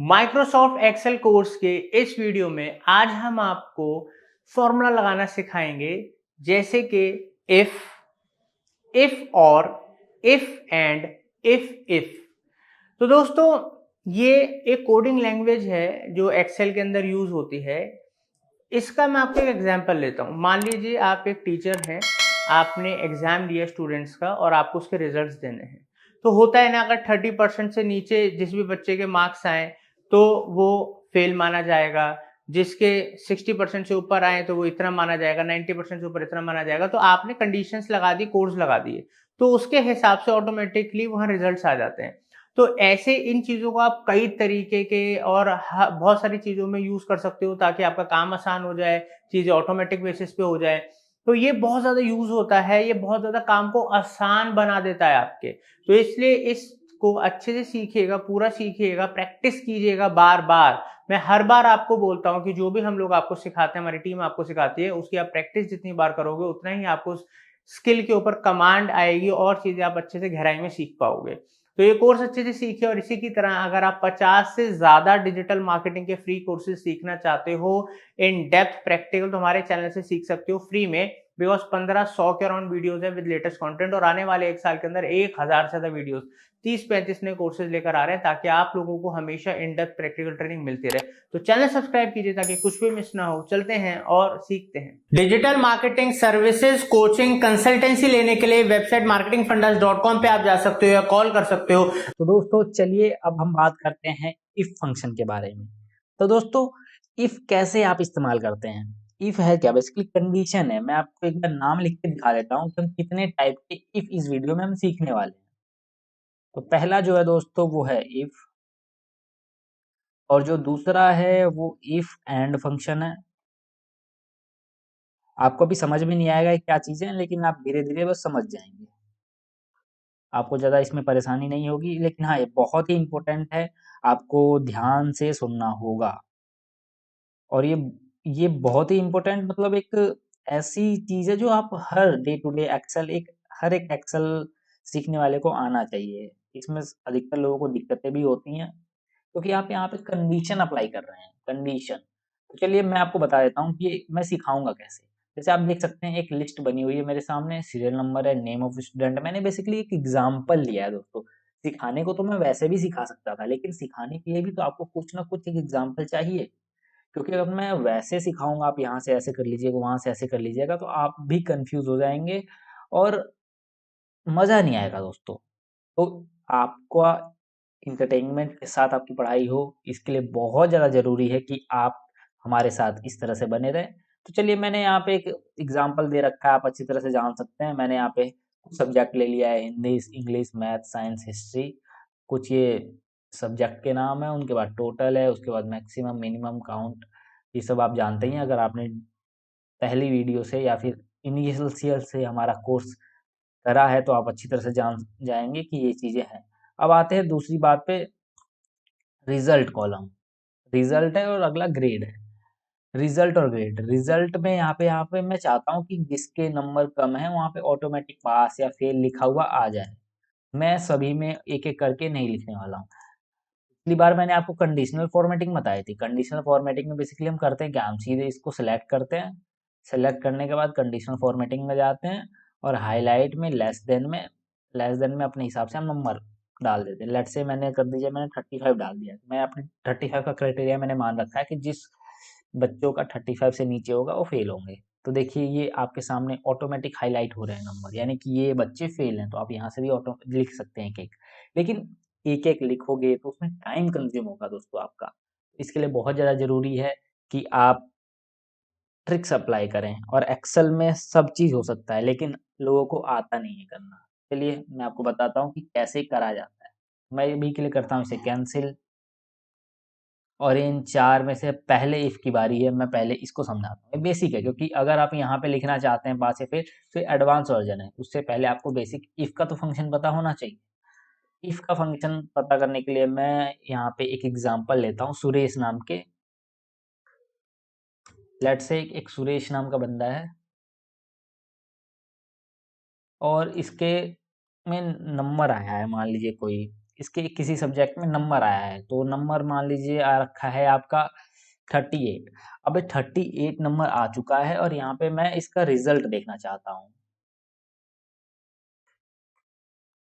Microsoft Excel course के इस video में आज हम आपको फॉर्मूला लगाना सिखाएंगे, जैसे कि इफ और इफ एंड इफ। तो दोस्तों, ये एक कोडिंग लैंग्वेज है जो एक्सेल के अंदर यूज होती है। इसका मैं आपको एक एग्जांपल लेता हूं। मान लीजिए आप एक टीचर हैं, आपने एग्जाम दिया स्टूडेंट्स का और आपको उसके रिजल्ट्स देने हैं। तो होता है ना, अगर 30% से नीचे जिस भी बच्चे के मार्क्स आए तो वो फेल माना जाएगा, जिसके 60% से ऊपर आए तो वो इतना माना जाएगा, 90% से ऊपर इतना माना जाएगा। तो आपने कंडीशंस लगा दी, कोड्स लगा दिए, तो उसके हिसाब से ऑटोमेटिकली वहां रिजल्ट्स आ जाते हैं। तो ऐसे इन चीजों को आप कई तरीके के और बहुत सारी चीजों में यूज कर सकते हो, ताकि आपका काम आसान हो जाए, चीजें ऑटोमेटिक बेसिस पे हो जाए। तो ये बहुत ज्यादा यूज होता है, ये बहुत ज्यादा काम को आसान बना देता है आपके। तो इसलिए इसको अच्छे से सीखिएगा, पूरा सीखिएगा, प्रैक्टिस कीजिएगा बार बार। मैं हर बार आपको बोलता हूं कि जो भी हम लोग आपको सिखाते हैं, हमारी टीम आपको सिखाती है, उसकी आप प्रैक्टिस जितनी बार करोगे उतना ही आपको स्किल के ऊपर कमांड आएगी और चीजें आप अच्छे से गहराई में सीख पाओगे। तो ये कोर्स अच्छे से सीखिए। और इसी की तरह अगर आप 50 से ज्यादा डिजिटल मार्केटिंग के फ्री कोर्सेज सीखना चाहते हो, इन डेप्थ प्रैक्टिकल, तो हमारे चैनल से सीख सकते हो फ्री में। बिकॉज 1500 के अराउंड वीडियोस है विद लेटेस्ट कंटेंट, और आने वाले एक साल के अंदर 1000 से ज्यादा वीडियोस, 30-35 नए कोर्सेज लेकर आ रहे हैं, ताकि आप लोगों को हमेशा इन डेप्थ प्रैक्टिकल ट्रेनिंग मिलती रहे। तो चैनल सब्सक्राइब कीजिए ताकि कुछ भी मिस ना हो। चलते हैं और सीखते हैं। Digital marketing services, coaching, consultancy लेने के लिए वेबसाइट marketingfundas.com पे आप जा सकते हो या कॉल कर सकते हो। तो दोस्तों चलिए अब हम बात करते हैं इफ फंक्शन के बारे में। तो दोस्तों इफ कैसे आप इस्तेमाल करते हैं। इफ है क्या, बेसिकली कंडीशन है। मैं आपको एक बार नाम लिख के दिखा देता हूँ कि हम कितने टाइप के इफ इस वीडियो में हम सीखने वाले हैं। तो पहला जो है दोस्तों वो है इफ, और जो दूसरा है वो इफ एंड फंक्शन है। आपको भी समझ में नहीं आएगा ये क्या चीजें हैं, लेकिन आप धीरे धीरे बस समझ जाएंगे। आपको ज़्यादा इसमें परेशानी नहीं होगी, लेकिन हाँ ये बहुत ही इम्पोर्टेंट है, आपको ध्यान से सुनना होगा। और ये बहुत ही इम्पोर्टेंट, मतलब एक ऐसी चीज़ है जो आप हर डे टू डे एक्सेल, हर एक एक्सेल सीखने वाले को आना चाहिए। इसमें अधिकतर लोगों को दिक्कतें भी होती हैं क्योंकि आप यहाँ पे कंडीशन अप्लाई कर रहे हैं, कंडीशन। तो चलिए मैं आपको बता देता हूँ कि मैं सिखाऊंगा कैसे। जैसे आप देख सकते हैं एक लिस्ट बनी हुई है मेरे सामने, सीरियल नंबर है, नेम ऑफ स्टूडेंट। मैंने बेसिकली एक एग्जाम्पल लिया है दोस्तों। सिखाने को तो मैं वैसे भी सिखा सकता था, लेकिन सिखाने के लिए भी तो आपको कुछ ना कुछ एक एग्जाम्पल चाहिए। क्योंकि अगर मैं वैसे सिखाऊंगा, आप यहाँ से ऐसे कर लीजिएगा, वहां से ऐसे कर लीजिएगा, तो आप भी कंफ्यूज हो जाएंगे और मजा नहीं आएगा दोस्तों। तो आपको इंटरटेनमेंट के साथ आपकी पढ़ाई हो, इसके लिए बहुत ज़्यादा ज़रूरी है कि आप हमारे साथ इस तरह से बने रहें। तो चलिए मैंने यहाँ पे एक एग्जांपल दे रखा है, आप अच्छी तरह से जान सकते हैं। मैंने यहाँ पे कुछ सब्जेक्ट ले लिया है, Hindi, English, math, science, history. कुछ ये सब्जेक्ट के नाम है, उनके बाद टोटल है, उसके बाद मैक्सिमम, मिनिमम, काउंट। ये सब आप जानते ही हैं, अगर आपने पहली वीडियो से या फिर इनिशियल से हमारा कोर्स करा है तो आप अच्छी तरह से जान जाएंगे कि ये चीज़ें हैं। अब आते हैं दूसरी बात पे, रिजल्ट कॉलम। रिजल्ट है और अगला ग्रेड है। रिजल्ट और ग्रेड, रिजल्ट में यहाँ पे मैं चाहता हूँ कि जिसके नंबर कम है वहाँ पे ऑटोमेटिक पास या फेल लिखा हुआ आ जाए। मैं सभी में एक एक करके नहीं लिखने वाला हूँ। पिछली बार मैंने आपको कंडीशनल फॉर्मेटिंग बताई थी। कंडीशनल फॉर्मेटिंग में बेसिकली हम करते हैं क्या, हम सीधे इसको सेलेक्ट करते हैं। सेलेक्ट करने के बाद कंडीशनल फॉर्मेटिंग में जाते हैं और हाईलाइट में, लेस देन में अपने हिसाब से हम नंबर डाल देते हैं। लेट से मैंने कर दीजिए, मैंने 35 डाल दिया। मैं अपने 35 का क्राइटेरिया मैंने मान रखा है कि जिस बच्चों का 35 से नीचे होगा वो फेल होंगे। तो देखिए ये आपके सामने ऑटोमेटिक हाईलाइट हो रहे हैं नंबर, यानी कि ये बच्चे फेल हैं। तो आप यहाँ से भी ऑटो लिख सकते हैं एक एक, लेकिन एक एक लिखोगे तो उसमें टाइम कंज्यूम होगा दोस्तों आपका। इसके लिए बहुत ज़्यादा ज़रूरी है कि आप ट्रिक्स अप्लाई करें। और एक्सेल में सब चीज़ हो सकता है, लेकिन लोगों को आता नहीं है करना। चलिए मैं आपको बताता हूँ कि कैसे करा जाता है। मैं भी के लिए करता हूँ इसे कैंसिल, और इन चार में से पहले इफ की बारी है। मैं पहले इसको समझाता हूँ। ये बेसिक है, क्योंकि अगर आप यहाँ पे लिखना चाहते हैं पास से फिर तो एडवांस वर्जन है। उससे पहले आपको बेसिक इफ का तो फंक्शन पता होना चाहिए। इफ का फंक्शन पता करने के लिए मैं यहाँ पे एक एग्जांपल लेता हूँ सुरेश नाम के। लेट से एक सुरेश नाम का बंदा है और इसके में नंबर आया है मान लीजिए कोई इसके किसी सब्जेक्ट में नंबर आया है, तो नंबर मान लीजिए आ रखा है आपका 38। अब 38 नंबर आ चुका है और यहाँ पे मैं इसका रिजल्ट देखना चाहता हूँ।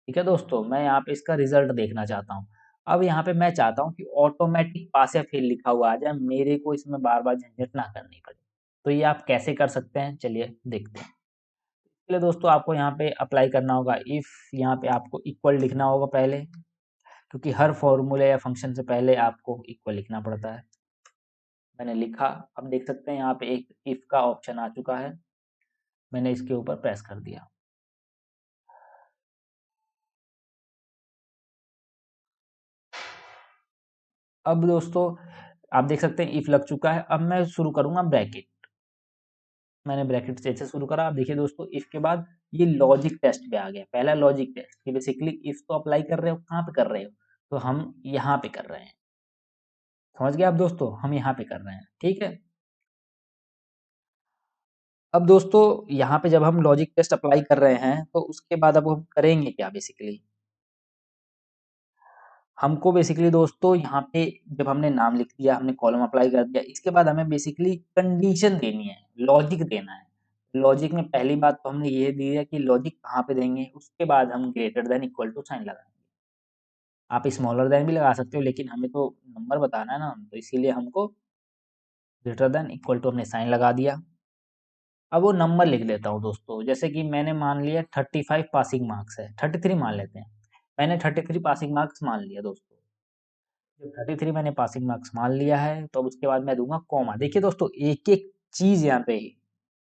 ठीक है दोस्तों, मैं यहाँ पे इसका रिजल्ट देखना चाहता हूँ। अब यहाँ पे मैं चाहता हूँ कि ऑटोमेटिक पास या फेल लिखा हुआ आ जाए, मेरे को इसमें बार-बार झंझट ना करनी पड़े। तो ये आप कैसे कर सकते हैं, चलिए देखते हैं। चलिए दोस्तों, आपको यहाँ पे अप्लाई करना होगा इफ, यहाँ पे आपको इक्वल लिखना होगा पहले, क्योंकि हर फॉर्मूले या फंक्शन से पहले आपको इक्वल लिखना पड़ता है। मैंने लिखा, अब देख सकते हैं यहाँ पे एक इफ का ऑप्शन आ चुका है, मैंने इसके ऊपर प्रेस कर दिया। अब दोस्तों आप देख सकते हैं इफ लग चुका है। अब मैं शुरू करूंगा ब्रैकेट, मैंने ब्रैकेट से शुरू करा। अब देखिए दोस्तों, इफ के बाद ये लॉजिक टेस्ट पे आ गया। पहला लॉजिक टेस्ट कि बेसिकली इफ तो अप्लाई कर रहे हो, कहाँ पे कर रहे हो, तो हम यहाँ पे कर रहे हैं। समझ गए आप दोस्तों, हम यहाँ पे कर रहे हैं। ठीक है, अब दोस्तों यहाँ पे जब हम लॉजिक टेस्ट अप्लाई कर रहे हैं तो उसके बाद अब हम करेंगे क्या बेसिकली, हमको बेसिकली दोस्तों यहाँ पे जब हमने नाम लिख दिया, हमने कॉलम अप्लाई कर दिया, इसके बाद हमें बेसिकली कंडीशन देनी है, लॉजिक देना है। लॉजिक में पहली बात तो हमने ये दी है कि लॉजिक कहाँ पे देंगे, उसके बाद हम greater than equal to sign लगाएंगे। आप स्मॉलर देन भी लगा सकते हो, लेकिन हमें तो नंबर बताना है ना, तो इसीलिए हमको ग्रेटर देन इक्वल टू हमने साइन लगा दिया। अब वो नंबर लिख देता हूँ दोस्तों, जैसे कि मैंने मान लिया 35 पासिंग मार्क्स है, 33 मान लेते हैं। मैंने 33 पासिंग मार्क्स मान लिया दोस्तों। जब 33 मैंने पासिंग मार्क्स मान लिया है, तो अब उसके बाद मैं दूंगा कॉमा। देखिए दोस्तों, एक एक चीज यहाँ पे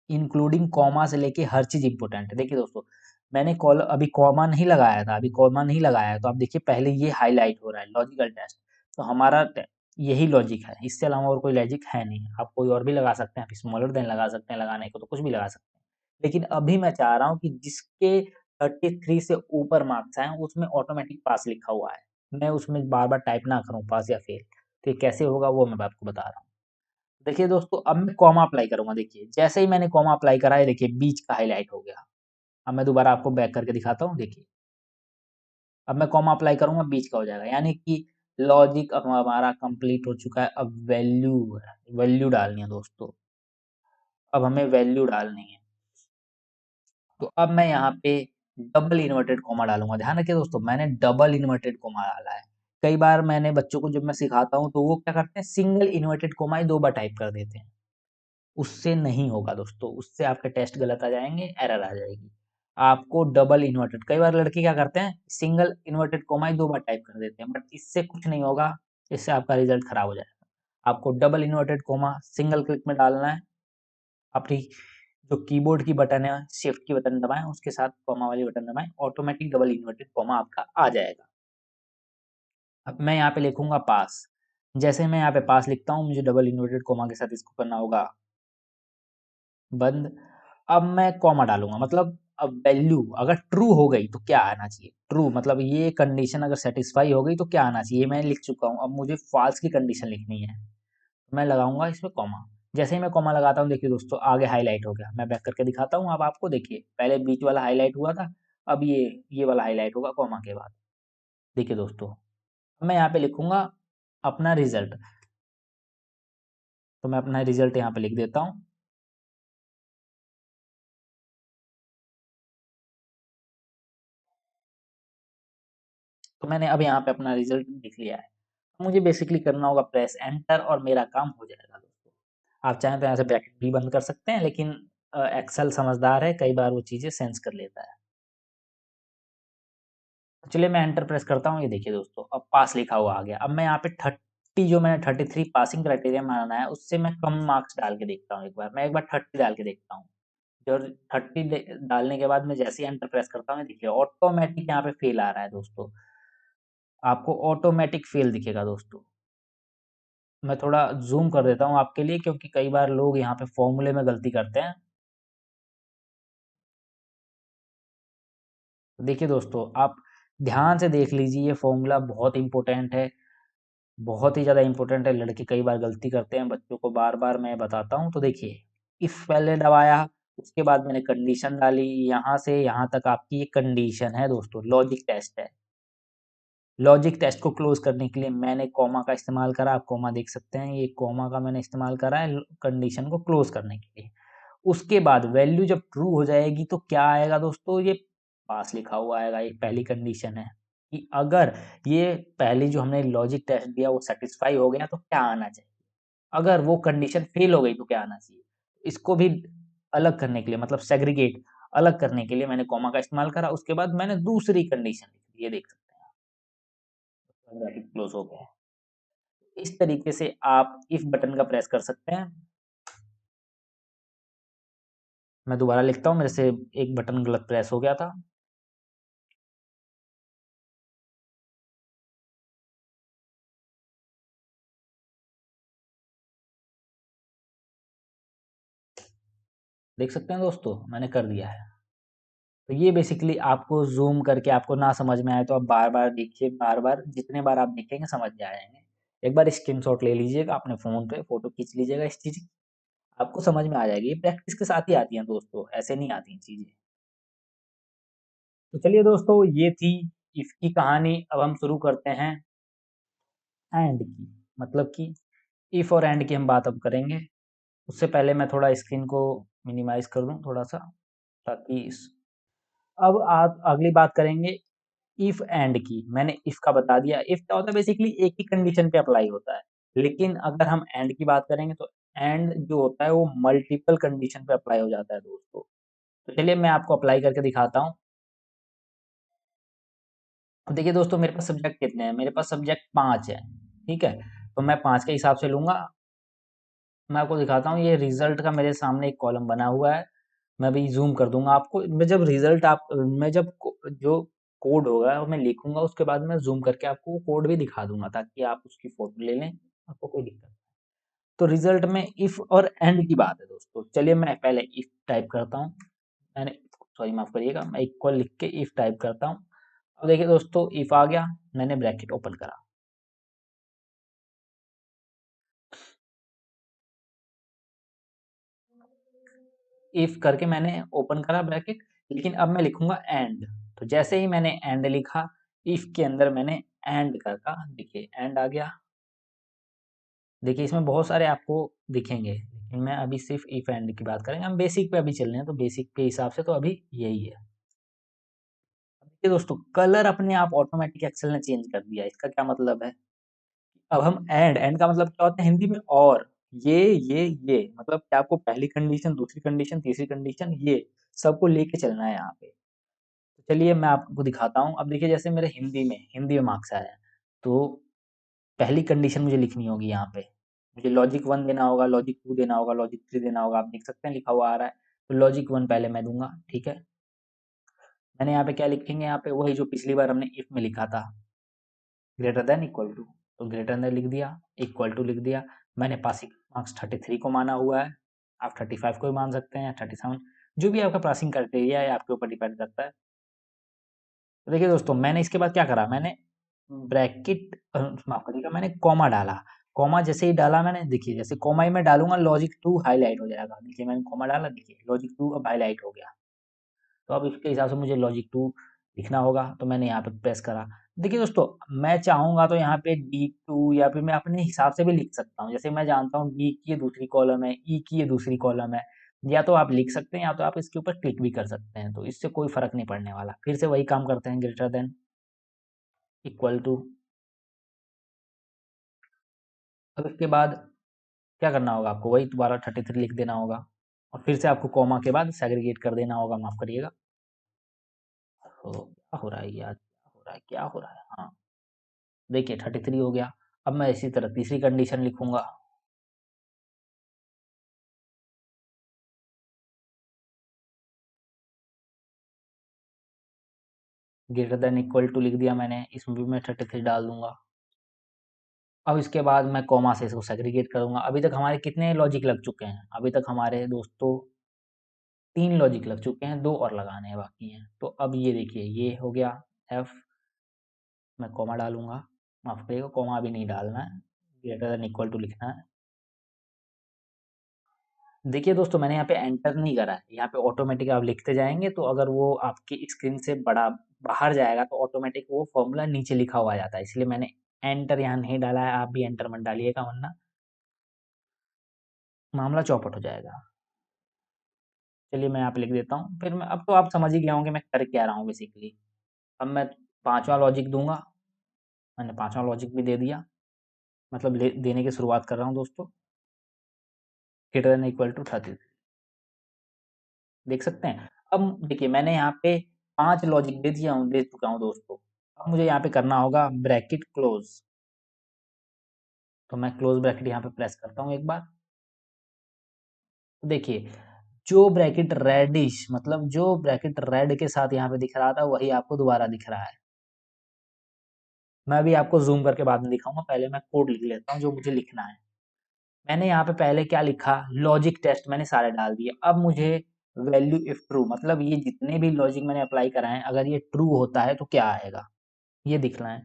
इंक्लूडिंग कॉमा से लेके हर चीज इंपॉर्टेंट है। देखिए दोस्तों, मैंने कॉल अभी कॉमा नहीं लगाया था, अभी कॉमा नहीं लगाया है, तो आप देखिए पहले ये हाईलाइट हो रहा है लॉजिकल टेस्ट। तो हमारा यही लॉजिक है, इससे अलावा और कोई लॉजिक है नहीं। आप कोई और भी लगा सकते हैं, आप स्मॉलर देन लगा सकते हैं, लगाने को तो कुछ भी लगा सकते हैं। लेकिन अभी मैं चाह रहा हूँ कि जिसके 33 से ऊपर मार्क्स आए उसमें ऑटोमेटिक पास लिखा हुआ है, मैं उसमें बार-बार टाइप ना करूँ पास या फेल। तो ये कैसे होगा वो मैं आपको बता रहा हूँ। देखिए दोस्तों, अब मैं कॉमा अप्लाई करूँगा। देखिए जैसे ही मैंने कॉमा अप्लाई करा है, देखिए बीच का हाईलाइट हो गया। अब मैं दोबारा आपको बैक करके दिखाता हूँ। देखिए अब मैं कॉमा अप्लाई करूँगा, बीच का हो जाएगा, यानी कि लॉजिक अब हमारा कंप्लीट हो चुका है। अब वैल्यू डालनी है दोस्तों, अब हमें वैल्यू डालनी है। तो अब मैं यहाँ पे डबल इन्वर्टेड कॉमा डालूंगा। ध्यान रखिए दोस्तों, मैंने डबल इन्वर्टेड कॉमा डाला है। कई बार मैंने बच्चों को जब मैं सिखाता हूँ तो वो क्या करते हैं, सिंगल इन्वर्टेड कॉमा ही 2 बार टाइप कर देते हैं। उससे नहीं होगा दोस्तों, उससे आपके टेस्ट गलत आ जाएंगे, एरर आ जाएगी। आपको डबल इन्वर्टेड, कई बार लड़के क्या करते हैं, सिंगल इन्वर्टेड कॉमा ही 2 बार टाइप कर देते हैं, बट इससे कुछ नहीं होगा, इससे आपका रिजल्ट खराब हो जाएगा। आपको double inverted comma single click में डालना है। अपनी जो कीबोर्ड की बटन है, शिफ्ट की बटन दबाएं, उसके साथ कॉमा वाली बटन दबाएं, ऑटोमेटिक डबल इन्वर्टेड कॉमा आपका आ जाएगा। अब मैं यहाँ पे लिखूंगा पास। जैसे मैं यहाँ पे पास लिखता हूँ, मुझे डबल इन्वर्टेड कॉमा के साथ इसको करना होगा बंद। अब मैं कॉमा डालूंगा, मतलब अब वैल्यू अगर ट्रू हो गई तो क्या आना चाहिए, ट्रू मतलब ये कंडीशन अगर सेटिस्फाई हो गई तो क्या आना चाहिए, मैं लिख चुका हूँ। अब मुझे फॉल्स की कंडीशन लिखनी है, मैं लगाऊंगा इसमें कॉमा। जैसे ही मैं कॉमा लगाता हूँ, देखिए दोस्तों आगे हाईलाइट हो गया। मैं बैक करके दिखाता हूँ अब आपको। देखिए पहले बीच वाला हाईलाइट हुआ था, अब ये वाला हाईलाइट होगा कॉमा के बाद। देखिए दोस्तों, अब मैं यहाँ पे लिखूंगा अपना रिजल्ट, तो मैं अपना रिजल्ट यहाँ पे लिख देता हूँ। तो मैंने अब यहाँ पे अपना रिजल्ट लिख लिया है। मुझे बेसिकली करना होगा प्रेस एंटर और मेरा काम हो जाएगा दोस्तों। आप चाहें तो यहाँ से ब्रैकेट भी बंद कर सकते हैं, लेकिन एक्सेल समझदार है, कई बार वो चीज़ें सेंस कर लेता है। चलिए मैं एंटर प्रेस करता हूँ। ये देखिए दोस्तों, अब पास लिखा हुआ आ गया। अब मैं यहाँ पे 30 जो मैंने 33 पासिंग क्राइटेरिया माना है, उससे मैं कम मार्क्स डाल के देखता हूँ। एक बार 30 डाल के देखता हूँ। जो 30 डालने के बाद मैं जैसे ही एंटर प्रेस करता हूँ, देखिए ऑटोमेटिक यहाँ पे फेल आ रहा है दोस्तों। आपको ऑटोमेटिक फेल दिखेगा दोस्तों। मैं थोड़ा ज़ूम कर देता हूँ आपके लिए, क्योंकि कई बार लोग यहाँ पे फॉर्मूले में गलती करते हैं। देखिए दोस्तों, आप ध्यान से देख लीजिए, ये फॉर्मूला बहुत इंपॉर्टेंट है, बहुत ही ज़्यादा इंपॉर्टेंट है। लड़के कई बार गलती करते हैं, बच्चों को बार-बार मैं बताता हूँ। तो देखिए, इफ पहले दबाया, उसके बाद मैंने कंडीशन डाली, यहाँ से यहाँ तक आपकी ये कंडीशन है दोस्तों, लॉजिक टेस्ट है। लॉजिक टेस्ट को क्लोज करने के लिए मैंने कॉमा का इस्तेमाल करा, आप कॉमा देख सकते हैं, ये कॉमा का मैंने इस्तेमाल करा है कंडीशन को क्लोज करने के लिए। उसके बाद वैल्यू जब ट्रू हो जाएगी तो क्या आएगा दोस्तों, ये पास लिखा हुआ आएगा, ये पहली कंडीशन है कि अगर ये पहली जो हमने लॉजिक टेस्ट दिया वो सेटिस्फाई हो गया तो क्या आना चाहिए, अगर वो कंडीशन फेल हो गई तो क्या आना चाहिए। इसको भी अलग करने के लिए, मतलब सेग्रीगेट अलग करने के लिए मैंने कॉमा का इस्तेमाल करा, उसके बाद मैंने दूसरी कंडीशन लिख दी, ये देख सकते हैं ब्रैकेट क्लोज हो गया है। इस तरीके से आप इफ बटन का प्रेस कर सकते हैं। मैं दोबारा लिखता हूँ, मेरे से एक बटन गलत प्रेस हो गया था। देख सकते हैं दोस्तों, मैंने कर दिया है। तो ये बेसिकली आपको ज़ूम करके आपको ना समझ में आए तो आप बार-बार देखिए, बार-बार जितने बार आप देखेंगे समझ में आ जाएँगे। एक बार स्क्रीनशॉट ले लीजिएगा अपने फ़ोन पे, फ़ोटो खींच लीजिएगा इस चीज़ की, आपको समझ में आ जाएगी। ये प्रैक्टिस के साथ ही आती हैं दोस्तों, ऐसे नहीं आती हैं चीज़ें। तो चलिए दोस्तों, ये थी इफ की कहानी। अब हम शुरू करते हैं एंड की, मतलब कि इफ और एंड की हम बात अब करेंगे। उससे पहले मैं थोड़ा स्क्रीन को मिनिमाइज़ कर दूँ थोड़ा-सा, ताकि इस अब आप अगली बात करेंगे इफ एंड की। मैंने इफ का बता दिया, इफ क्या होता है बेसिकली एक ही कंडीशन पे अप्लाई होता है। लेकिन अगर हम एंड की बात करेंगे तो एंड जो होता है वो मल्टीपल कंडीशन पे अप्लाई हो जाता है दोस्तों। तो चलिए मैं आपको अप्लाई करके दिखाता हूँ। अब देखिए दोस्तों, मेरे पास सब्जेक्ट कितने हैं, मेरे पास सब्जेक्ट 5 है, ठीक है? तो मैं 5 के हिसाब से लूँगा। मैं आपको दिखाता हूँ, ये रिजल्ट का मेरे सामने एक कॉलम बना हुआ है। मैं अभी ज़ूम कर दूँगा आपको। मैं जब जो कोड होगा वो मैं लिखूँगा, उसके बाद मैं ज़ूम करके आपको वो कोड भी दिखा दूँगा ताकि आप उसकी फ़ोटो ले लें, आपको कोई दिक्कत नहीं। तो रिजल्ट में इफ और एंड की बात है दोस्तों। चलिए मैं पहले इफ टाइप करता हूँ। मैंने सॉरी माफ़ करिएगा, मैं इक्वल लिख के इफ टाइप करता हूँ। अब देखिए दोस्तों, इफ आ गया, मैंने ब्रैकेट ओपन करा। इफ करके मैंने ओपन करा ब्रैकेट, लेकिन अब मैं लिखूंगा एंड। तो जैसे ही मैंने एंड लिखा, इफ के अंदर मैंने एंड करा, देखिए एंड आ गया। देखिए इसमें बहुत सारे आपको दिखेंगे, लेकिन मैं अभी सिर्फ इफ एंड की बात करेंगे। हम बेसिक पे अभी चल रहे हैं, तो बेसिक के हिसाब से तो अभी यही है। देखिए दोस्तों, कलर अपने आप ऑटोमेटिक एक्सेल ने चेंज कर दिया। इसका क्या मतलब है, अब हम एंड एंड का मतलब क्या होता है हिंदी में, और ये मतलब कि आपको पहली कंडीशन, दूसरी कंडीशन, तीसरी कंडीशन, ये सबको लेके चलना है यहाँ पे। तो चलिए मैं आपको दिखाता हूँ। अब देखिए जैसे मेरे हिंदी में मार्क्स आया है, तो पहली कंडीशन मुझे लिखनी होगी यहाँ पे। मुझे लॉजिक 1 देना होगा, लॉजिक 2 देना होगा, लॉजिक 3 देना होगा। आप देख सकते हैं लिखा हुआ आ रहा है। तो लॉजिक 1 पहले मैं दूँगा, ठीक है? मैंने यहाँ पे क्या लिखेंगे, यहाँ पे वही जो पिछली बार हमने इफ में लिखा था, ग्रेटर देन इक्वल टू। तो ग्रेटर देन लिख दिया, इक्वल टू लिख दिया। मैंने पासिंग मार्क्स 33 को माना हुआ है। आप 35 को भी मान सकते हैं या 37, जो भी आपका पासिंग क्राइटेरिया है आपके ऊपर डिपेंड करता है। तो देखिए दोस्तों, मैंने इसके बाद क्या करा, मैंने ब्रैकेट माफ करिएगा, मैंने कॉमा डाला। कॉमा जैसे ही डाला मैंने, देखिए जैसे कॉमा ही मैं डालूंगा लॉजिक 2 हाईलाइट हो जाएगा। देखिए मैंने कॉमा डाला, देखिए लॉजिक 2 अब हाईलाइट हो गया। तो अब इसके हिसाब से मुझे लॉजिक 2 लिखना होगा, तो मैंने यहाँ पे प्रेस करा। देखिए दोस्तों, मैं चाहूंगा तो यहाँ पे D2 या फिर मैं अपने हिसाब से भी लिख सकता हूँ। जैसे मैं जानता हूँ D की ये दूसरी कॉलम है, E की ये दूसरी कॉलम है। या तो आप लिख सकते हैं या तो आप इसके ऊपर क्लिक भी कर सकते हैं, तो इससे कोई फर्क नहीं पड़ने वाला। फिर से वही काम करते हैं, ग्रेटर देन इक्वल टू। अब इसके बाद क्या करना होगा आपको, वही दोबारा 33 लिख देना होगा, और फिर से आपको कॉमा के बाद सेग्रीगेट कर देना होगा। माफ करिएगा, क्या हो रहा है यार, क्या हो रहा है, क्या हो रहा है, हाँ देखिए 33 हो गया। अब मैं इसी तरह तीसरी कंडीशन लिखूंगा। ग्रेटर देन इक्वल टू लिख दिया मैंने, इसमें भी मैं 33 डाल दूंगा। अब इसके बाद मैं कॉमा से इसको सेग्रीगेट करूंगा। अभी तक हमारे कितने लॉजिक लग चुके हैं, अभी तक हमारे दोस्तों 3 लॉजिक लग चुके हैं, 2 और लगाने हैं बाकी हैं। तो अब ये देखिए ये हो गया एफ, मैं कॉमा डालूंगा। माफ करिएगा, कॉमा अभी नहीं डालना है, ग्रेटर देन इक्वल टू लिखना है। देखिए दोस्तों, मैंने यहाँ पे एंटर नहीं करा है, यहाँ पे ऑटोमेटिक आप लिखते जाएंगे, तो अगर वो आपकी स्क्रीन से बड़ा बाहर जाएगा तो ऑटोमेटिक वो फॉर्मूला नीचे लिखा हुआ आ जाता है, इसलिए मैंने एंटर यहाँ नहीं डाला है। आप भी एंटर मत डालिएगा वरना मामला चौपट हो जाएगा। चलिए मैं यहाँ पे लिख देता हूँ, फिर मैं अब तो आप समझ ही गए होंगे मैं कर क्या रहा हूँ बेसिकली। अब मैं पांचवा लॉजिक दूंगा, मैंने पांचवा लॉजिक भी दे दिया, मतलब देने की शुरुआत कर रहा हूँ दोस्तों। ग्रेटर देन इक्वल टू 33 देख सकते हैं। अब देखिए मैंने यहाँ पे 5 लॉजिक दे चुका हूँ दोस्तों। अब मुझे यहाँ पे करना होगा ब्रैकेट क्लोज, तो मैं क्लोज ब्रैकेट यहाँ पे प्रेस करता हूँ एक बार। तो देखिए जो ब्रैकेट रेडिश, मतलब जो ब्रैकेट रेड के साथ यहाँ पे दिख रहा था वही आपको दोबारा दिख रहा है। मैं भी आपको जूम करके बाद में दिखाऊंगा, पहले मैं कोड लिख लेता हूँ जो मुझे लिखना है। मैंने यहाँ पे पहले क्या लिखा, लॉजिक टेस्ट मैंने सारे डाल दिए। अब मुझे वैल्यू इफ ट्रू, मतलब ये जितने भी लॉजिक मैंने अप्लाई कराए हैं अगर ये ट्रू होता है तो क्या आएगा ये दिखना है।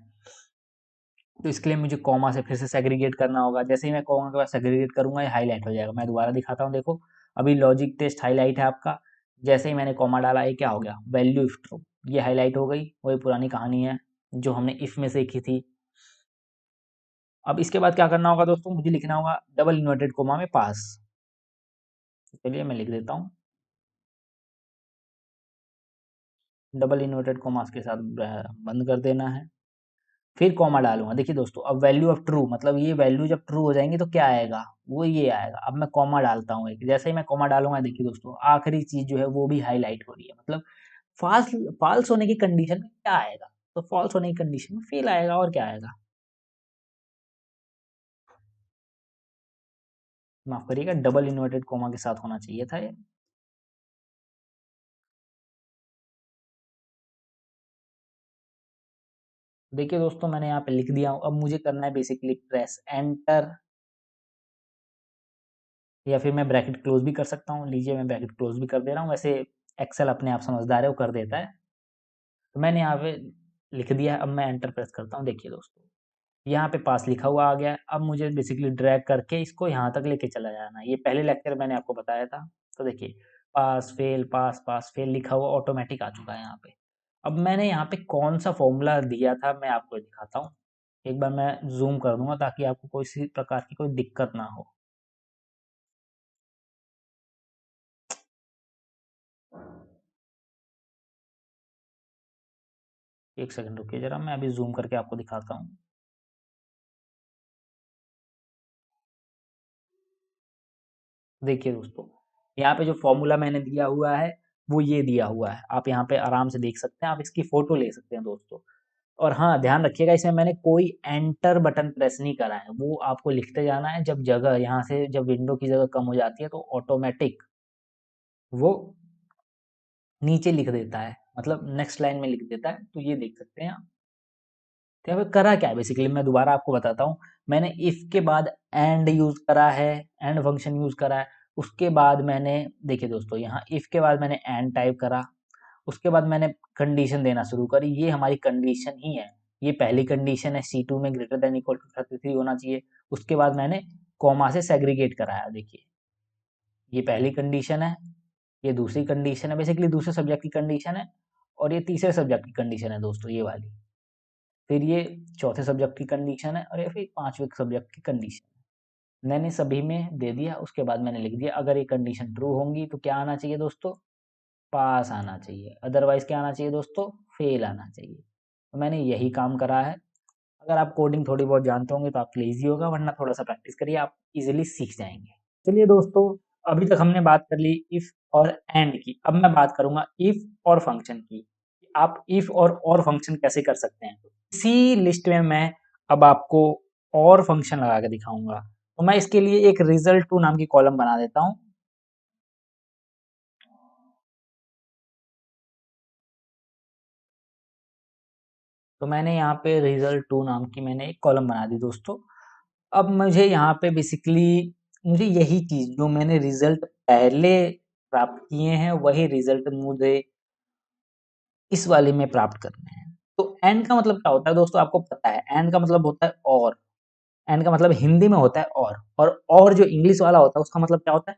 तो इसके लिए मुझे कॉमा से फिर से सेग्रीगेट करना होगा। जैसे ही मैं कॉमा के बाद सेग्रीगेट करूंगा ये हाईलाइट हो जाएगा। मैं दोबारा दिखाता हूँ, देखो अभी लॉजिक टेस्ट हाईलाइट है आपका। जैसे ही मैंने कॉमा डाला ये क्या हो गया, वैल्यू इफ ट्रू, ये हाईलाइट हो गई। वही पुरानी कहानी है जो हमने इफ में सीखी थी। अब इसके बाद क्या करना होगा दोस्तों, मुझे लिखना होगा डबल इन्वर्टेड कोमा में पास। चलिए मैं लिख देता हूँ, डबल इन्वर्टेड कोमास के साथ बंद कर देना है, फिर कॉमा डालूंगा। देखिए दोस्तों अब वैल्यू ऑफ ट्रू, मतलब ये वैल्यू जब ट्रू हो जाएंगी तो क्या आएगा, वो ये आएगा। अब मैं कॉमा डालता हूँ एक, जैसे ही मैं कॉमा डालूंगा देखिए दोस्तों आखिरी चीज जो है वो भी हाईलाइट हो रही है, मतलब फॉल्स फॉल्स होने की कंडीशन में क्या आएगा, तो फॉल्स होने की कंडीशन में फेल आएगा, और क्या आएगा, माफ करिएगा डबल इन्वर्टेड कोमा के साथ होना चाहिए था ये। देखिए दोस्तों मैंने यहाँ पे लिख दिया हूँ। अब मुझे करना है बेसिकली प्रेस एंटर, या फिर मैं ब्रैकेट क्लोज भी कर सकता हूँ। लीजिए मैं ब्रैकेट क्लोज भी कर दे रहा हूँ, वैसे एक्सेल अपने आप समझदार है वो कर देता है। तो मैंने यहाँ पे लिख दिया है। अब मैं एंटर प्रेस करता हूँ, देखिए दोस्तों यहाँ पे पास लिखा हुआ आ गया है। अब मुझे बेसिकली ड्रैग करके इसको यहाँ तक लेके चला जाना है। ये पहले लेक्चर मैंने आपको बताया था। तो देखिए पास फेल लिखा हुआ ऑटोमेटिक आ चुका है यहाँ पे। अब मैंने यहाँ पे कौन सा फॉर्मूला दिया था मैं आपको दिखाता हूँ। एक बार मैं जूम कर दूंगा ताकि आपको कोई सी प्रकार की कोई दिक्कत ना हो। एक सेकंड रुकिए जरा, मैं अभी जूम करके आपको दिखाता हूँ। देखिए दोस्तों यहाँ पे जो फॉर्मूला मैंने दिया हुआ है वो ये दिया हुआ है, आप यहाँ पे आराम से देख सकते हैं, आप इसकी फोटो ले सकते हैं दोस्तों। और हाँ ध्यान रखिएगा इसमें मैंने कोई एंटर बटन प्रेस नहीं करा है, वो आपको लिखते जाना है। जब जगह यहाँ से जब विंडो की जगह कम हो जाती है तो ऑटोमेटिक वो नीचे लिख देता है, मतलब नेक्स्ट लाइन में लिख देता है। तो ये देख सकते हैं आप। तो यहाँ पे करा क्या है बेसिकली मैं दोबारा आपको बताता हूँ। मैंने इफ के बाद एंड यूज करा है, एंड फंक्शन यूज करा है। उसके बाद मैंने देखिए दोस्तों यहाँ इफ के बाद मैंने एंड टाइप करा। उसके बाद मैंने कंडीशन देना शुरू करी, ये हमारी कंडीशन ही है। ये पहली कंडीशन है C2 में ग्रेटर देन इक्वल टू 33 होना चाहिए। उसके बाद मैंने कॉमा से सेग्रीगेट कराया। देखिए ये पहली कंडीशन है, ये दूसरी कंडीशन है, बेसिकली दूसरे सब्जेक्ट की कंडीशन है, और ये तीसरे सब्जेक्ट की कंडीशन है दोस्तों ये वाली। फिर ये चौथे सब्जेक्ट की कंडीशन है, और ये फिर पांचवें सब्जेक्ट की कंडीशन है। मैंने सभी में दे दिया। उसके बाद मैंने लिख दिया अगर ये कंडीशन ट्रू होंगी तो क्या आना चाहिए दोस्तों, पास आना चाहिए, अदरवाइज क्या आना चाहिए दोस्तों, फेल आना चाहिए। तो मैंने यही काम करा है। अगर आप कोडिंग थोड़ी बहुत जानते होंगे तो आपके लिए ईजी होगा, वरना थोड़ा सा प्रैक्टिस करिए आप इजीली सीख जाएंगे। चलिए दोस्तों अभी तक हमने बात कर ली इफ और एंड की। अब मैं बात करूंगा इफ और फंक्शन की। आप इफ और फंक्शन कैसे कर सकते हैं, इसी लिस्ट में मैं अब आपको और फंक्शन लगा के दिखाऊंगा। तो मैं इसके लिए एक रिजल्ट टू नाम की कॉलम बना देता हूं। तो मैंने यहाँ पे रिजल्ट टू नाम की मैंने एक कॉलम बना दी दोस्तों। अब मुझे यहाँ पे बेसिकली मुझे यही चीज जो मैंने रिजल्ट पहले प्राप्त किए हैं वही रिजल्ट मुझे इस वाले में प्राप्त करने हैं। तो एंड का मतलब क्या होता है दोस्तों, आपको पता है एंड का मतलब होता है और। एंड का मतलब हिंदी में होता है और जो इंग्लिश वाला होता है उसका मतलब क्या होता है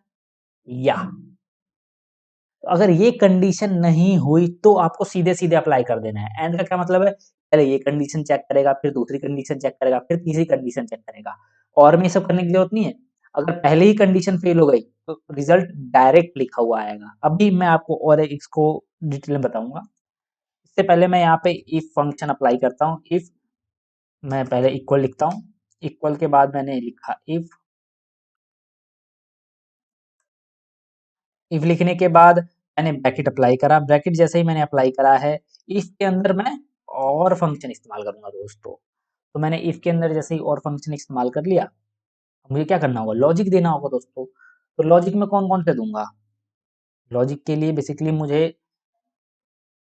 या। तो अगर ये कंडीशन नहीं हुई तो आपको सीधे सीधे अप्लाई कर देना है। एंड का क्या मतलब है, पहले ये कंडीशन चेक करेगा, फिर दूसरी कंडीशन चेक करेगा, फिर तीसरी कंडीशन चेक करेगा। और में ये सब करने की जरूरत नहीं है। अगर पहले ही कंडीशन फेल हो गई तो रिजल्ट डायरेक्ट लिखा हुआ आएगा। अभी मैं आपको और एक इसको डिटेल में बताऊंगा। इससे पहले मैं यहाँ पे इफ फंक्शन अप्लाई करता हूँ। इफ मैं पहले इक्वल लिखता हूँ, इक्वल के बाद मैंने लिखा इफ लिखने के बाद मैंने ब्रैकेट अप्लाई करा। ब्रैकेट जैसे ही मैंने अप्लाई करा है, इफ के अंदर मैं और फंक्शन इस्तेमाल करूंगा दोस्तों। तो मैंने इफ के अंदर जैसे ही और फंक्शन इस्तेमाल कर लिया, मुझे क्या करना होगा, लॉजिक देना होगा दोस्तों। तो लॉजिक में कौन कौन से दूंगा, लॉजिक के लिए बेसिकली मुझे,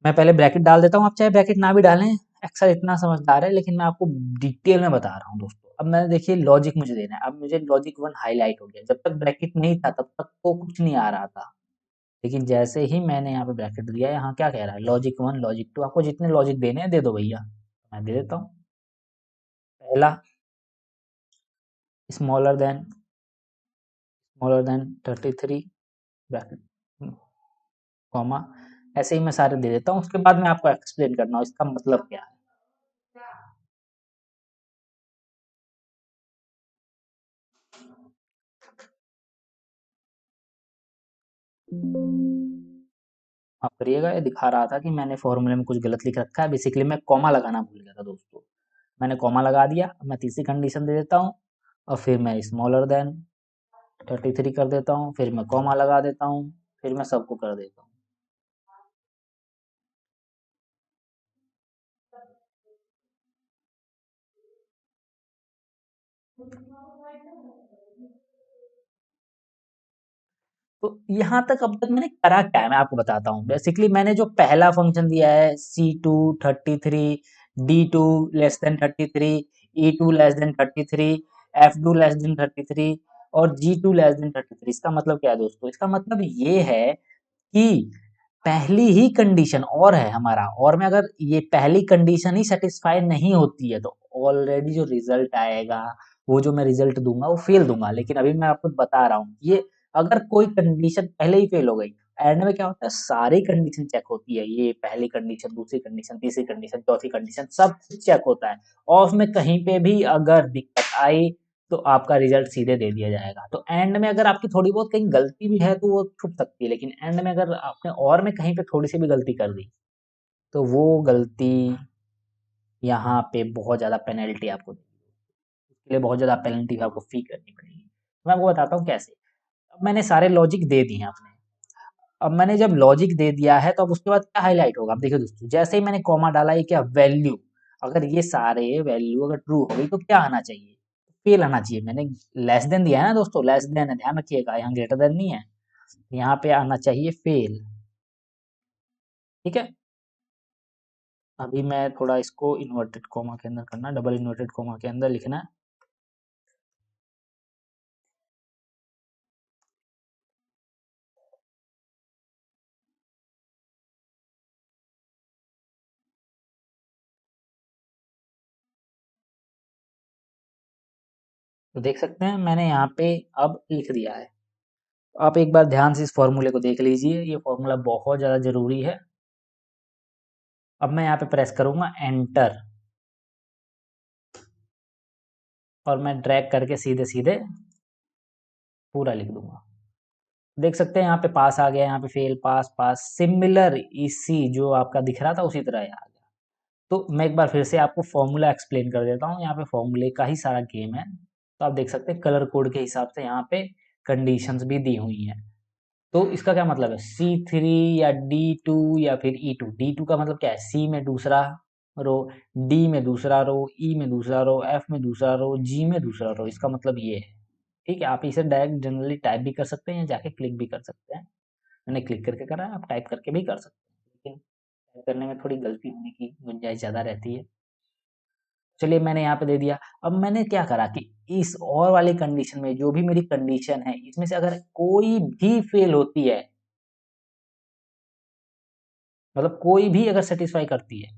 मैं पहले ब्रैकेट डाल देता हूँ। आप चाहे ब्रैकेट ना भी डालें, अक्सर इतना समझदार है, लेकिन मैं आपको डिटेल में बता रहा हूँ दोस्तों। अब मैंने देखिए लॉजिक मुझे देना है। अब मुझे लॉजिक 1 हाईलाइट हो गया। जब तक ब्रैकेट नहीं था तब तक तो कुछ नहीं आ रहा था, लेकिन जैसे ही मैंने यहाँ पे ब्रैकेट दिया, यहाँ क्या कह रहा है, लॉजिक 1 लॉजिक 2, आपको जितने लॉजिक देने हैं दे दो भैया। मैं दे देता हूँ। पहला स्मॉलर देन 33 ब्रैकेट कॉमा, ऐसे ही मैं सारे दे देता हूँ। उसके बाद मैं आपको एक्सप्लेन करना हूँ इसका मतलब क्या है। आप करिएगा, ये दिखा रहा था कि मैंने फॉर्मूले में कुछ गलत लिख रखा है। बेसिकली मैं कॉमा लगाना भूल गया था दोस्तों। मैंने कॉमा लगा दिया। अब मैं तीसरी कंडीशन दे देता हूँ, और फिर मैं स्मॉलर देन 33 कर देता हूँ, फिर मैं कॉमा लगा देता हूँ, फिर मैं सबको कर देता हूँ। तो यहाँ तक अब तक मैंने करा क्या है, मैं आपको बताता हूँ। बेसिकली मैंने जो पहला फंक्शन दिया है C2 33, D2 less than 33, E2 less than 33, F2 less than 33 और G2 लेस देन 33, इसका मतलब क्या है दोस्तों, इसका मतलब ये है कि पहली ही कंडीशन और है हमारा, और में अगर ये पहली कंडीशन ही सेटिस्फाई नहीं होती है तो ऑलरेडी जो रिजल्ट आएगा, वो जो मैं रिजल्ट दूंगा वो फेल दूंगा। लेकिन अभी मैं आपको बता रहा हूँ, ये अगर कोई कंडीशन पहले ही फेल हो गई, एंड में क्या होता है, सारी कंडीशन चेक होती है। ये पहली कंडीशन, दूसरी कंडीशन, तीसरी कंडीशन, चौथी कंडीशन, सब कुछ चेक होता है। ऑफ में कहीं पे भी अगर दिक्कत आई तो आपका रिजल्ट सीधे दे दिया जाएगा। तो एंड में अगर आपकी थोड़ी बहुत कहीं गलती भी है तो वो छुप सकती है, लेकिन एंड में अगर आपने और में कहीं पे थोड़ी सी भी गलती कर दी तो वो गलती यहाँ पे बहुत ज़्यादा पेनल्टी आपको देगी। उसके लिए बहुत ज़्यादा पेनल्टी आपको फी करनी पड़ेगी। मैं आपको बताता हूँ कैसे। अब मैंने सारे लॉजिक दे दिए अपने। अब मैंने जब लॉजिक दे दिया है तो अब उसके बाद क्या हाईलाइट होगा, अब देखिए दोस्तों, जैसे ही मैंने कॉमा डाला, ये क्या वैल्यू, अगर ये सारे वैल्यू अगर ट्रू हो गई तो क्या आना चाहिए, फेल आना चाहिए। मैंने लेस देन दिया है ना दोस्तों, लेस देन है, ध्यान रखिएगा, यहाँ ग्रेटर देन नहीं है। यहाँ पे आना चाहिए फेल। ठीक है। अभी मैं थोड़ा इसको इन्वर्टेड कोमा के अंदर करना, डबल इन्वर्टेड कोमा के अंदर लिखना है। तो देख सकते हैं मैंने यहाँ पे अब लिख दिया है। आप एक बार ध्यान से इस फॉर्मूले को देख लीजिए, ये फॉर्मूला बहुत ज़्यादा जरूरी है। अब मैं यहाँ पे प्रेस करूंगा एंटर, और मैं ड्रैग करके सीधे सीधे पूरा लिख दूंगा। देख सकते हैं यहाँ पे पास आ गया, यहाँ पे फेल, पास, पास, सिमिलर, इसी जो आपका दिख रहा था उसी तरह आ गया। तो मैं एक बार फिर से आपको फॉर्मूला एक्सप्लेन कर देता हूँ। यहाँ पे फॉर्मूले का ही सारा गेम है। तो आप देख सकते हैं कलर कोड के हिसाब से यहाँ पे कंडीशंस भी दी हुई हैं। तो इसका क्या मतलब है, C3 या D2 या फिर E2। D2 का मतलब क्या है, C में दूसरा रो, D में दूसरा रो, E में दूसरा रो, F में दूसरा रो, G में दूसरा रो, इसका मतलब ये है। ठीक है। आप इसे डायरेक्ट जनरली टाइप भी कर सकते हैं, जाके क्लिक भी कर सकते हैं। मैंने क्लिक करके करा है, आप टाइप करके भी कर सकते हैं, लेकिन टाइप करने में थोड़ी गलती होने की गुंजाइश ज़्यादा रहती है। चलिए मैंने यहाँ पे दे दिया। अब मैंने क्या करा कि इस और वाली कंडीशन में जो भी मेरी कंडीशन है, इसमें से अगर कोई भी फेल होती है, मतलब कोई भी अगर सेटिस्फाई करती है,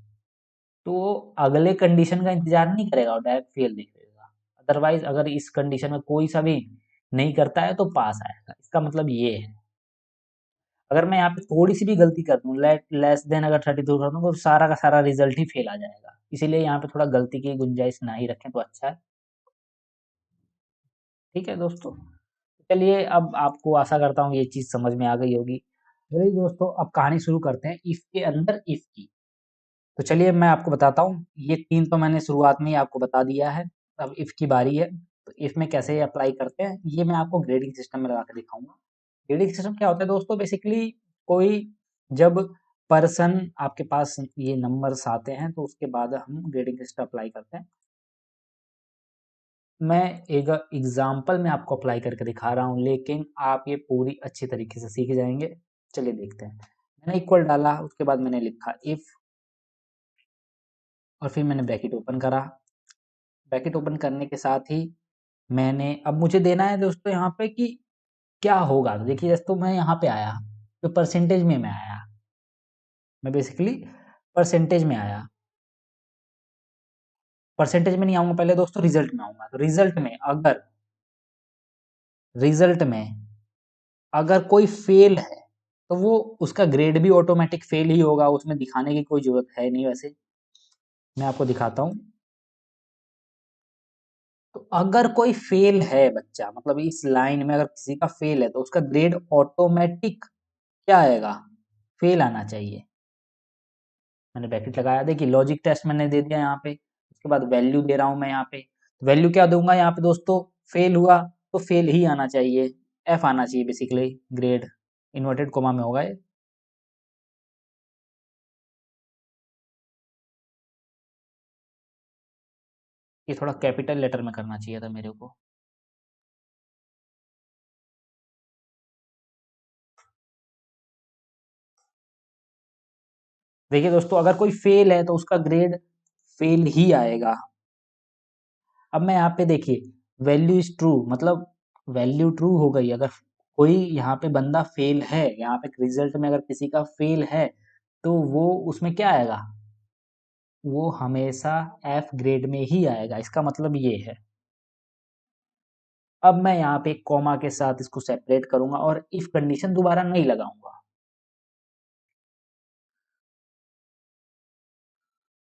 तो वो अगले कंडीशन का इंतजार नहीं करेगा और डायरेक्ट फेल लिख देगा। अदरवाइज अगर इस कंडीशन में कोई सा भी नहीं करता है तो पास आएगा। इसका मतलब ये है। अगर मैं यहाँ पे थोड़ी सी भी गलती कर दूँ, लेस देन अगर 32 कर दूँ, तो सारा का सारा रिजल्ट ही फेल आ जाएगा। इसीलिए यहाँ पे थोड़ा गलती की गुंजाइश ना ही रखें तो अच्छा है। ठीक है दोस्तों, चलिए अब आपको आशा करता हूँ ये चीज़ समझ में आ गई होगी। चलिए दोस्तों, अब कहानी शुरू करते हैं इफ के अंदर इफ की। तो चलिए मैं आपको बताता हूँ, ये 3 तो मैंने शुरुआत में ही आपको बता दिया है। अब इफ की बारी है, तो इफ में कैसे अप्लाई करते हैं ये मैं आपको ग्रेडिंग सिस्टम में लगा के दिखाऊंगा। ग्रेडिंग सिस्टम क्या होता है दोस्तों, बेसिकली कोई जब पर्सन आपके पास ये नंबर्स आते हैं तो उसके बाद हम ग्रेडिंग सिस्टम अप्लाई करते हैं। मैं एक एग्जाम्पल में आपको अप्लाई करके दिखा रहा हूँ, लेकिन आप ये पूरी अच्छी तरीके से सीख जाएंगे। चलिए देखते हैं। मैंने इक्वल डाला, उसके बाद मैंने लिखा इफ, और फिर मैंने ब्रैकेट ओपन करा। ब्रैकेट ओपन करने के साथ ही मैंने अब मुझे देना है दोस्तों यहाँ पे कि क्या होगा। तो देखिए दोस्तों, मैं यहाँ पे आया तो परसेंटेज में मैं आया, मैं बेसिकली परसेंटेज में आया। परसेंटेज में नहीं आऊंगा पहले दोस्तों, रिजल्ट में आऊंगा। तो रिजल्ट में अगर कोई फेल है तो वो उसका ग्रेड भी ऑटोमेटिक फेल ही होगा, उसमें दिखाने की कोई जरूरत है नहीं। वैसे मैं आपको दिखाता हूँ। तो अगर कोई फेल है बच्चा, मतलब इस लाइन में अगर किसी का फेल है तो उसका ग्रेड ऑटोमेटिक क्या आएगा, फेल आना चाहिए। मैंने ब्रैकेट लगाया, देखिए लॉजिक टेस्ट मैंने दे दिया यहाँ पे। उसके बाद वैल्यू दे रहा हूँ मैं यहाँ पे। वैल्यू क्या दूंगा यहाँ पे दोस्तों, फेल हुआ तो फेल ही आना चाहिए, एफ आना चाहिए बेसिकली ग्रेड। इन्वर्टेड कोमा में होगा ये थोड़ा कैपिटल लेटर में करना चाहिए था मेरे को। देखिए दोस्तों, अगर कोई फेल है तो उसका ग्रेड फेल ही आएगा। अब मैं यहाँ पे देखिए, वैल्यू इज ट्रू, मतलब वैल्यू ट्रू हो गई। अगर कोई यहाँ पे बंदा फेल है, यहाँ पे रिजल्ट में अगर किसी का फेल है तो वो उसमें क्या आएगा, वो हमेशा एफ ग्रेड में ही आएगा। इसका मतलब ये है। अब मैं यहाँ पे कॉमा के साथ इसको सेपरेट करूंगा और इफ कंडीशन दोबारा नहीं लगाऊंगा।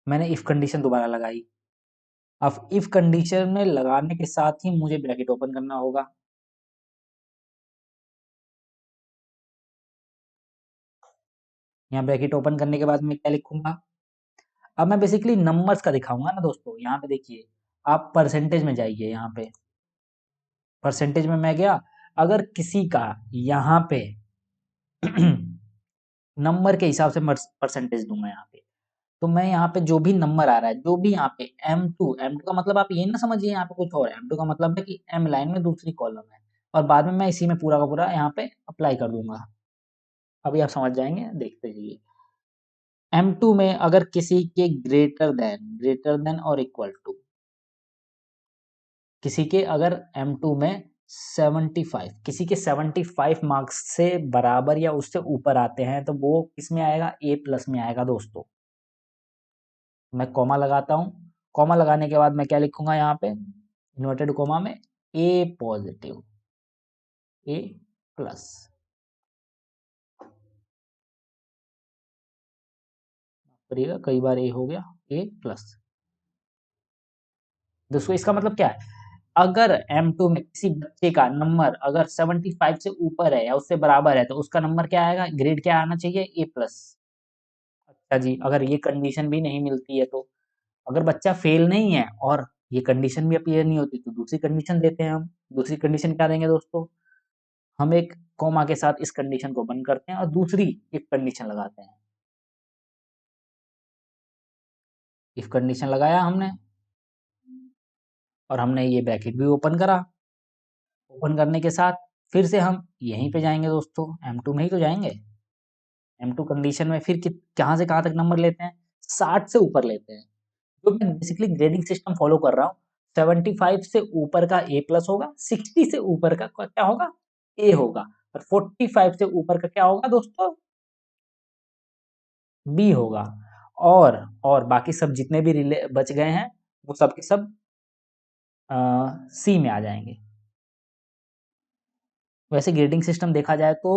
मैंने इफ कंडीशन दोबारा लगाई। अब इफ कंडीशन में लगाने के साथ ही मुझे ब्रैकेट ओपन करना होगा। यहाँ ब्रैकेट ओपन करने के बाद मैं क्या लिखूंगा, अब मैं बेसिकली नंबर्स का दिखाऊंगा ना दोस्तों। यहाँ पे देखिए, आप परसेंटेज में जाइए। यहाँ पे परसेंटेज में मैं गया, अगर किसी का यहाँ पे नंबर के हिसाब से परसेंटेज दूंगा यहाँ पे। तो मैं यहाँ पे जो भी नंबर आ रहा है, जो भी यहाँ पे M2 का मतलब आप ये ना समझिए यहाँ पे कुछ और है। M2 का मतलब है कि M लाइन में दूसरी कॉलम है, और बाद में मैं इसी में पूरा का पूरा यहाँ पे अप्लाई कर दूंगा। अभी आप समझ जाएंगे, देखते जाइए। M2 में अगर किसी के ग्रेटर देन और इक्वल टू, किसी के अगर M2 में 75, किसी के 75 मार्क्स से बराबर या उससे ऊपर आते हैं तो वो किस में आएगा, A+ में आएगा दोस्तों। मैं कॉमा लगाता हूँ। कॉमा लगाने के बाद मैं क्या लिखूंगा यहाँ पे, इन्वर्टेड कॉमा में A+, A+। करिएगा, कई बार ए हो गया, A+। दोस्तों इसका मतलब क्या है, अगर M2 में किसी बच्चे का नंबर अगर 75 से ऊपर है या उससे बराबर है तो उसका नंबर क्या आएगा, ग्रेड क्या आना चाहिए, A+। अच्छा जी, अगर ये कंडीशन भी नहीं मिलती है तो, अगर बच्चा फेल नहीं है और ये कंडीशन भी अपीयर नहीं होती तो दूसरी कंडीशन देते हैं हम। दूसरी कंडीशन क्या देंगे दोस्तों, हम एक कॉमा के साथ इस कंडीशन को बंद करते हैं और दूसरी एक कंडीशन लगाते हैं। इफ कंडीशन लगाया हमने और हमने ये ब्रैकेट भी ओपन करा। ओपन करने के साथ फिर से हम यहीं पे जाएंगे दोस्तों, M2 में ही तो जाएंगे। M2 कंडीशन में फिर कहाँ से कहाँ तक नंबर लेते हैं, 60 से ऊपर लेते हैं। तो मैं बेसिकली ग्रेडिंग सिस्टम फॉलो कर रहा हूँ। 75 से ऊपर का A+ होगा, 60 से ऊपर का क्या होगा, A होगा, और 45 से ऊपर का क्या होगा दोस्तों, B होगा। और बाकी सब जितने भी रिले बच गए हैं वो सब के सब C में आ जाएंगे। वैसे ग्रेडिंग सिस्टम देखा जाए तो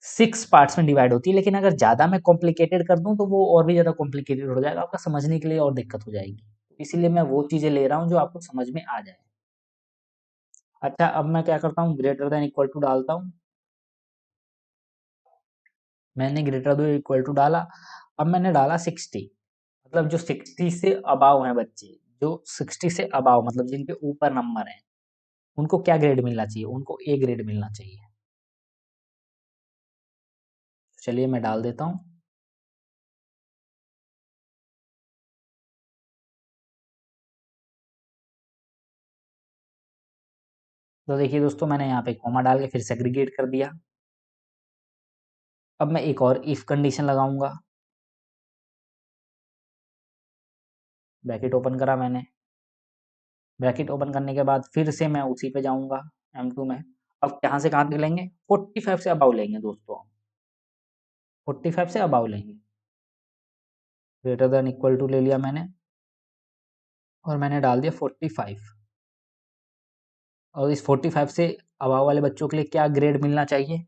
6 पार्ट्स में डिवाइड होती है, लेकिन अगर ज़्यादा मैं कॉम्प्लिकेटेड कर दूँ तो वो और भी ज़्यादा कॉम्प्लिकेटेड हो जाएगा, आपका समझने के लिए और दिक्कत हो जाएगी। इसीलिए मैं वो चीज़ें ले रहा हूँ जो आपको समझ में आ जाए। अच्छा, अब मैं क्या करता हूँ, ग्रेटर देन इक्वल टू डालता हूँ। मैंने ग्रेटर देन इक्वल टू डाला। अब मैंने डाला 60, मतलब जो 60 से अबाव हैं बच्चे, जो 60 से अबाव मतलब जिनके ऊपर नंबर हैं, उनको क्या ग्रेड मिलना चाहिए? उनको ए ग्रेड मिलना चाहिए। चलिए मैं डाल देता हूँ। तो देखिए दोस्तों, मैंने यहाँ पे कॉमा डाल के फिर सेग्रीगेट कर दिया। अब मैं एक और इफ कंडीशन लगाऊंगा। ब्रैकेट ओपन करा मैंने। ब्रैकेट ओपन करने के बाद फिर से मैं उसी पे जाऊंगा M2 में। अब कहाँ से कहाँ तक लेंगे? 45 से अबाव लेंगे दोस्तों। 45 से अबाव लेंगे। ग्रेटर देन इक्वल टू ले लिया मैंने और मैंने डाल दिया 45। और इस 45 से अबाव वाले बच्चों के लिए क्या ग्रेड मिलना चाहिए?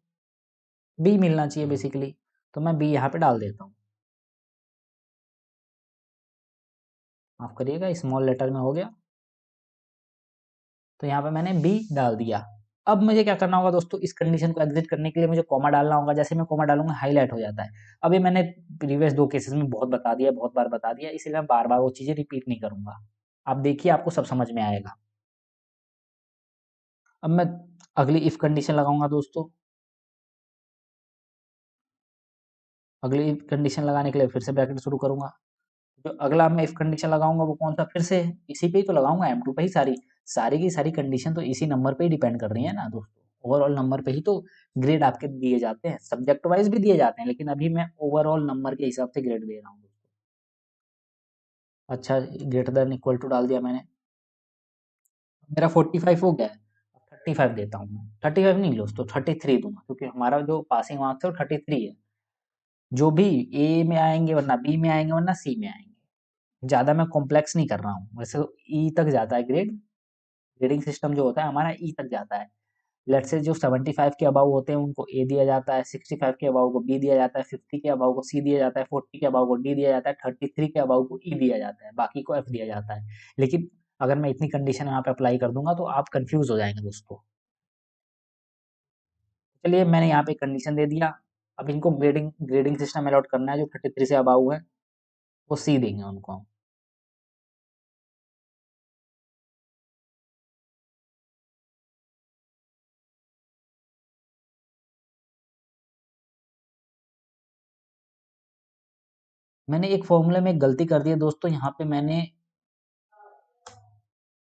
बी मिलना चाहिए बेसिकली। तो मैं बी यहाँ पे डाल देता हूँ। माफ करिएगा, स्मॉल लेटर में हो गया। तो यहाँ पे मैंने बी डाल दिया। अब मुझे क्या करना होगा दोस्तों, इस कंडीशन को एग्जिट करने के लिए मुझे कॉमा डालना होगा। जैसे मैं कॉमा डालूंगा हाईलाइट हो जाता है। अभी मैंने प्रीवियस 2 केसेस में बहुत बता दिया, बहुत बार बता दिया, इसलिए मैं बार बार वो चीज़ें रिपीट नहीं करूंगा। आप देखिए, आपको सब समझ में आएगा। अब मैं अगली इफ कंडीशन लगाऊंगा दोस्तों। अगली इफ कंडीशन लगाने के लिए फिर से ब्रैकेट शुरू करूंगा। जो अगला मैं इफ कंडीशन लगाऊंगा वो कौन सा? फिर से इसी पे ही तो लगाऊंगा, M2 पे ही। सारी सारी की सारी कंडीशन तो इसी नंबर पे ही डिपेंड कर रही है ना दोस्तों। ओवरऑल नंबर पे ही तो ग्रेड आपके दिए जाते हैं, सब्जेक्ट वाइज भी दिए जाते हैं, लेकिन अभी मैं ओवरऑल नंबर के हिसाब से ग्रेड दे रहा हूँ दोस्तों। अच्छा, ग्रेटर देन इक्वल टू डाल दिया मैंने। मेरा 45 हो गया है। 35 देता हूँ मैं। 35 नहीं दोस्तों, 33 दूंगा, क्योंकि हमारा जो पासिंग मार्क्स है वो 33 है। जो भी ए में आएंगे, वरना बी में आएंगे, वरना सी में आएंगे। ज़्यादा मैं कॉम्प्लेक्स नहीं कर रहा हूँ। वैसे तो ई तक जाता है ग्रेड। ग्रेडिंग सिस्टम जो होता है हमारा ई तक जाता है। लेट्स से जो 75 के अबाव होते हैं उनको ए दिया जाता है, 65 के अबाव को बी दिया जाता है, 50 के अबाव को सी दिया जाता है, 40 के अबाव को डी दिया जाता है, 33 के अबाव को ई दिया जाता है, बाकी को एफ दिया जाता है। लेकिन अगर मैं इतनी कंडीशन यहाँ पे अप्लाई कर दूंगा तो आप कंफ्यूज हो जाएंगे दोस्तों। चलिए, मैंने यहाँ पे कंडीशन दे दिया। अब इनको ग्रेडिंग ग्रेडिंग सिस्टम अलॉट करना है। जो 33 से अबाव है वो सी देंगे उनको हम। मैंने एक फॉर्मूले में एक गलती कर दी है दोस्तों। यहाँ पे मैंने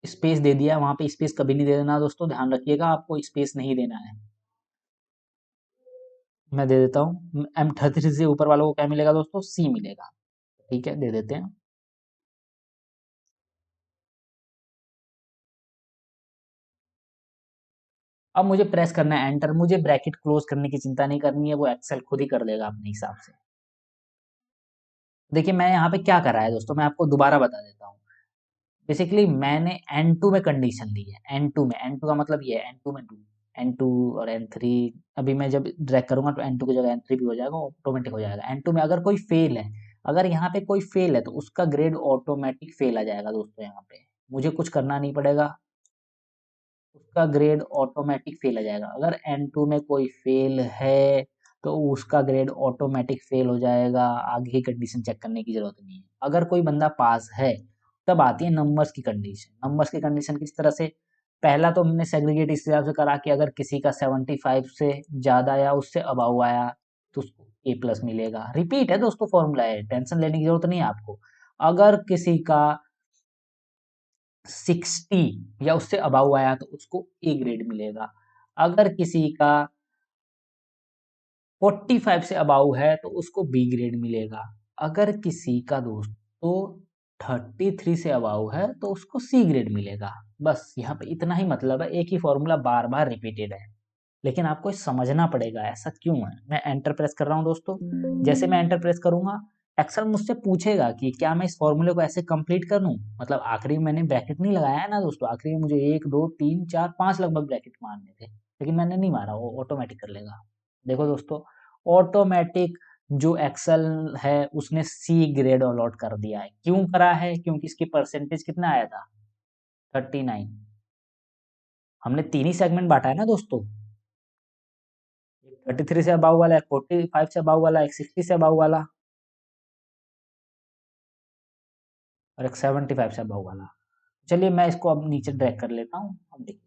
स्पेस दे दिया है, वहां पे स्पेस कभी नहीं दे देना दोस्तों, ध्यान रखिएगा, आपको स्पेस नहीं देना है। मैं दे देता हूँ। M33 से ऊपर वालों को क्या मिलेगा दोस्तों? सी मिलेगा। ठीक है, दे देते हैं। अब मुझे प्रेस करना है एंटर। मुझे ब्रैकेट क्लोज करने की चिंता नहीं करनी है, वो एक्सेल खुद ही कर देगा अपने हिसाब से। देखिए, मैं यहाँ पे क्या कर रहा है दोस्तों, मैं आपको दोबारा बता देता हूँ। बेसिकली मैंने N2 में कंडीशन ली है। N2 में, N2 का मतलब ये है N2 में 2, N2 और N3। अभी मैं जब ड्रैग करूंगा तो N2 की जगह N3 भी हो जाएगा, ऑटोमेटिक हो जाएगा। N2 में अगर कोई फेल है, अगर यहाँ पे कोई फेल है तो उसका ग्रेड ऑटोमेटिक फेल आ जाएगा दोस्तों। यहाँ पे मुझे कुछ करना नहीं पड़ेगा, उसका ग्रेड ऑटोमेटिक फेल आ जाएगा। अगर N2 में कोई फेल है तो उसका ग्रेड ऑटोमेटिक फेल हो जाएगा, आगे की कंडीशन चेक करने की जरूरत नहीं है। अगर कोई बंदा पास है तब आती है नंबर्स की कंडीशन। नंबर्स की कंडीशन किस तरह से? पहला तो हमने सेग्रीगेट इस हिसाब से करा कि अगर किसी का 75 से ज्यादा या उससे अबाव आया तो उसको ए प्लस मिलेगा। रिपीट है दोस्तों, फॉर्मूला है, टेंशन लेने की जरूरत नहीं है आपको। अगर किसी का 60 या उससे अबाव आया तो उसको ए ग्रेड मिलेगा। अगर किसी का 45 से अबाव है तो उसको बी ग्रेड मिलेगा। अगर किसी का दोस्तों 33 से अबाव है तो उसको सी ग्रेड मिलेगा। बस यहाँ पे इतना ही मतलब है। एक ही फॉर्मूला बार बार रिपीटेड है, लेकिन आपको समझना पड़ेगा ऐसा क्यों है। मैं एंटर प्रेस कर रहा हूँ दोस्तों। जैसे मैं एंटर प्रेस करूंगा, एक्सेल मुझसे पूछेगा कि क्या मैं इस फॉर्मूले को ऐसे कंप्लीट कर लूं। मतलब आखिरी में मैंने ब्रैकेट नहीं लगाया है ना दोस्तों, आखिरी में मुझे 1 2 3 4 5 लगभग ब्रैकेट मारने थे, लेकिन मैंने नहीं मारा, वो ऑटोमेटिक कर लेगा। देखो दोस्तों, ऑटोमेटिक जो एक्सेल है उसने सी ग्रेड अलॉट कर दिया है। क्यों करा है? क्योंकि इसकी परसेंटेज कितना आया था? 39। हमने 3 ही सेगमेंट बाँटा है ना दोस्तों। एक 33 से अबव वाला, एक 45 से अबव वाला, एक 60 से अबव वाला और एक 75 से अबव वाला। चलिए मैं इसको अब नीचे ड्रैग कर लेता हूँ। अब देखिए,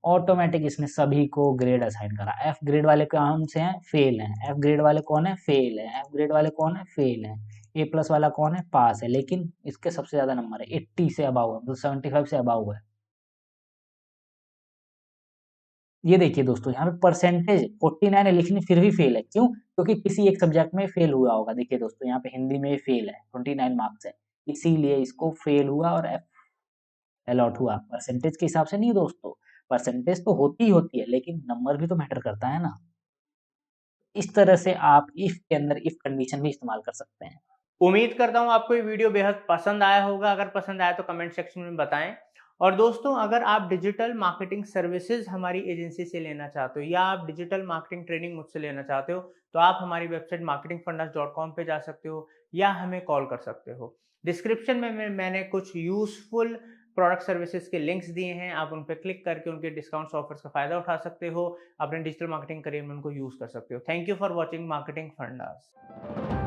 ऑटोमेटिक इसने सभी को ग्रेड असाइन करा। एफ ग्रेड वाले कौन से हैं? फेल हैं। एफ ग्रेड वाले कौन है? फेल है। एफ ग्रेड वाले कौन है? फेल है। ए प्लस वाला कौन है? पास है। लेकिन इसके सबसे ज्यादा नंबर है, 80 से अबव है, मतलब 75 से अबव है। ये देखिए दोस्तों, यहाँ पे परसेंटेज 49 है लेकिन फिर भी फेल है। क्यों? क्योंकि किसी एक सब्जेक्ट में फेल हुआ होगा। देखिए दोस्तों, यहाँ पे हिंदी में फेल है, 29 मार्क्स है, इसीलिए इसको फेल हुआ और एफ अलॉट हुआ। परसेंटेज के हिसाब से नहीं दोस्तों, परसेंटेज तो होती ही होती है लेकिन नंबर भी तो मैटर करता है ना। इस तरह से आप इफ के अंदर इफ कंडीशन भी इस्तेमाल कर सकते हैं। उम्मीद करता हूँ आपको ये वीडियो बेहद पसंद आया होगा। अगर पसंद आया तो कमेंट सेक्शन में बताएं। और दोस्तों, अगर आप डिजिटल मार्केटिंग सर्विसेज हमारी एजेंसी से लेना चाहते हो या आप डिजिटल मार्केटिंग ट्रेनिंग मुझसे लेना चाहते हो तो आप हमारी वेबसाइट marketingfundas.com पे जा सकते हो या हमें कॉल कर सकते हो। डिस्क्रिप्शन में मैंने कुछ यूजफुल प्रोडक्ट सर्विसेज के लिंक्स दिए हैं, आप उन पर क्लिक करके उनके डिस्काउंट्स ऑफर्स का फायदा उठा सकते हो, अपने डिजिटल मार्केटिंग करियर में उनको यूज कर सकते हो। Thank you for watching marketing fundas.